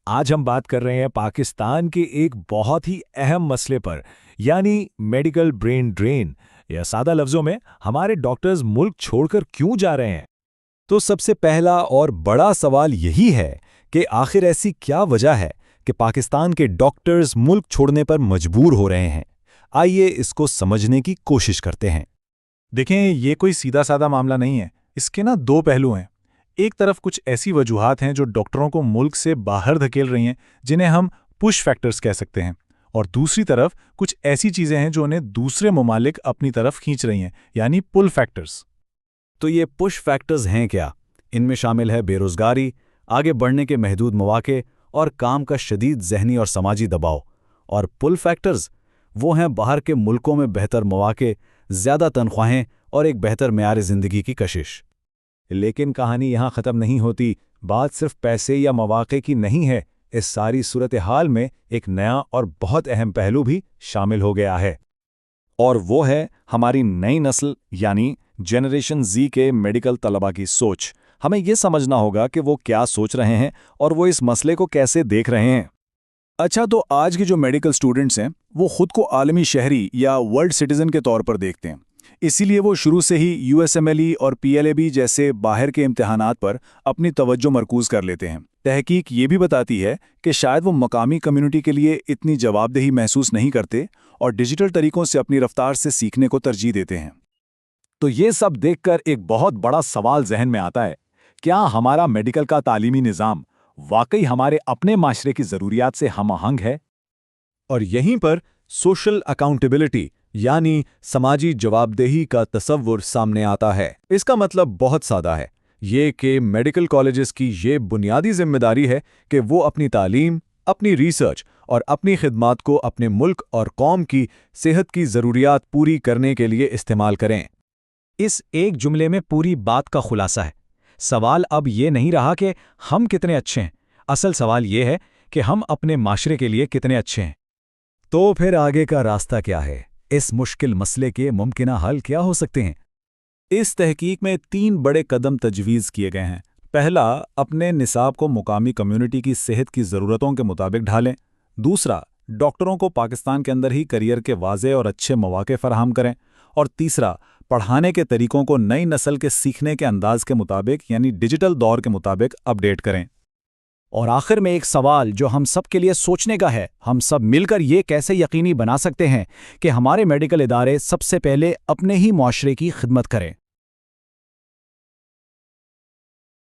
آج ہم بات کر رہے ہیں پاکستان کے ایک بہت ہی اہم مسئلے پر، یعنی میڈیکل برین ڈرین، یا سادہ لفظوں میں ہمارے ڈاکٹرز ملک چھوڑ کر کیوں جا رہے ہیں۔ تو سب سے پہلا اور بڑا سوال یہی ہے کہ آخر ایسی کیا وجہ ہے کہ پاکستان کے ڈاکٹرز ملک چھوڑنے پر مجبور ہو رہے ہیں۔ آئیے اس کو سمجھنے کی کوشش کرتے ہیں۔ دیکھیں، یہ کوئی سیدھا سادہ معاملہ نہیں ہے، اس کے دو پہلو ہیں۔ ایک طرف کچھ ایسی وجوہات ہیں جو ڈاکٹروں کو ملک سے باہر دھکیل رہی ہیں، جنہیں ہم پش فیکٹرز کہہ سکتے ہیں، اور دوسری طرف کچھ ایسی چیزیں ہیں جو انہیں دوسرے ممالک اپنی طرف کھینچ رہی ہیں، یعنی پل فیکٹرز۔ تو یہ پش فیکٹرز ہیں کیا؟ ان میں شامل ہے بے روزگاری، آگے بڑھنے کے محدود مواقع اور کام کا شدید ذہنی اور سماجی دباؤ۔ اور پل فیکٹرز وہ ہیں باہر کے ملکوں میں بہتر مواقع، زیادہ تنخواہیں اور ایک بہتر معیار زندگی کی کشش۔ لیکن کہانی یہاں ختم نہیں ہوتی۔ بات صرف پیسے یا مواقع کی نہیں ہے، اس ساری صورتحال میں ایک نیا اور بہت اہم پہلو بھی شامل ہو گیا ہے، اور وہ ہے ہماری نئی نسل یعنی جنریشن زی کے میڈیکل طلباء کی سوچ۔ ہمیں یہ سمجھنا ہوگا کہ وہ کیا سوچ رہے ہیں اور وہ اس مسئلے کو کیسے دیکھ رہے ہیں۔ اچھا، تو آج کے جو میڈیکل سٹوڈنٹس ہیں وہ خود کو عالمی شہری یا ورلڈ سٹیزن کے طور پر دیکھتے ہیں، اسی لیے وہ شروع سے ہی USMLE اور PLAB جیسے باہر کے امتحانات پر اپنی توجہ مرکوز کر لیتے ہیں۔ تحقیق یہ بھی بتاتی ہے کہ شاید وہ مقامی کمیونٹی کے لیے اتنی جواب دہی محسوس نہیں کرتے اور ڈیجیٹل طریقوں سے اپنی رفتار سے سیکھنے کو ترجیح دیتے ہیں۔ تو یہ سب دیکھ کر ایک بہت بڑا سوال ذہن میں آتا ہے، کیا ہمارا میڈیکل کا تعلیمی نظام واقعی ہمارے اپنے معاشرے کی ضروریات سے ہم آہنگ ہے؟ اور یہیں پر سوشل اکاؤنٹیبلٹی یعنی سماجی جواب دہی کا تصور سامنے آتا ہے۔ اس کا مطلب بہت سادہ ہے، یہ کہ میڈیکل کالجز کی یہ بنیادی ذمہ داری ہے کہ وہ اپنی تعلیم، اپنی ریسرچ اور اپنی خدمات کو اپنے ملک اور قوم کی صحت کی ضروریات پوری کرنے کے لیے استعمال کریں۔ اس ایک جملے میں پوری بات کا خلاصہ ہے۔ سوال اب یہ نہیں رہا کہ ہم کتنے اچھے ہیں، اصل سوال یہ ہے کہ ہم اپنے معاشرے کے لیے کتنے اچھے ہیں۔ تو پھر آگے کا راستہ کیا ہے؟ اس مشکل مسئلے کے ممکنہ حل کیا ہو سکتے ہیں؟ اس تحقیق میں 3 بڑے قدم تجویز کیے گئے ہیں۔ پہلا، اپنے نصاب کو مقامی کمیونٹی کی صحت کی ضرورتوں کے مطابق ڈھالیں۔ دوسرا، ڈاکٹروں کو پاکستان کے اندر ہی کیریئر کے واضح اور اچھے مواقع فراہم کریں۔ اور تیسرا، پڑھانے کے طریقوں کو نئی نسل کے سیکھنے کے انداز کے مطابق یعنی ڈیجیٹل دور کے مطابق اپ ڈیٹ کریں۔ اور آخر میں ایک سوال جو ہم سب کے لیے سوچنے کا ہے، ہم سب مل کر یہ کیسے یقینی بنا سکتے ہیں کہ ہمارے میڈیکل ادارے سب سے پہلے اپنے ہی معاشرے کی خدمت کریں؟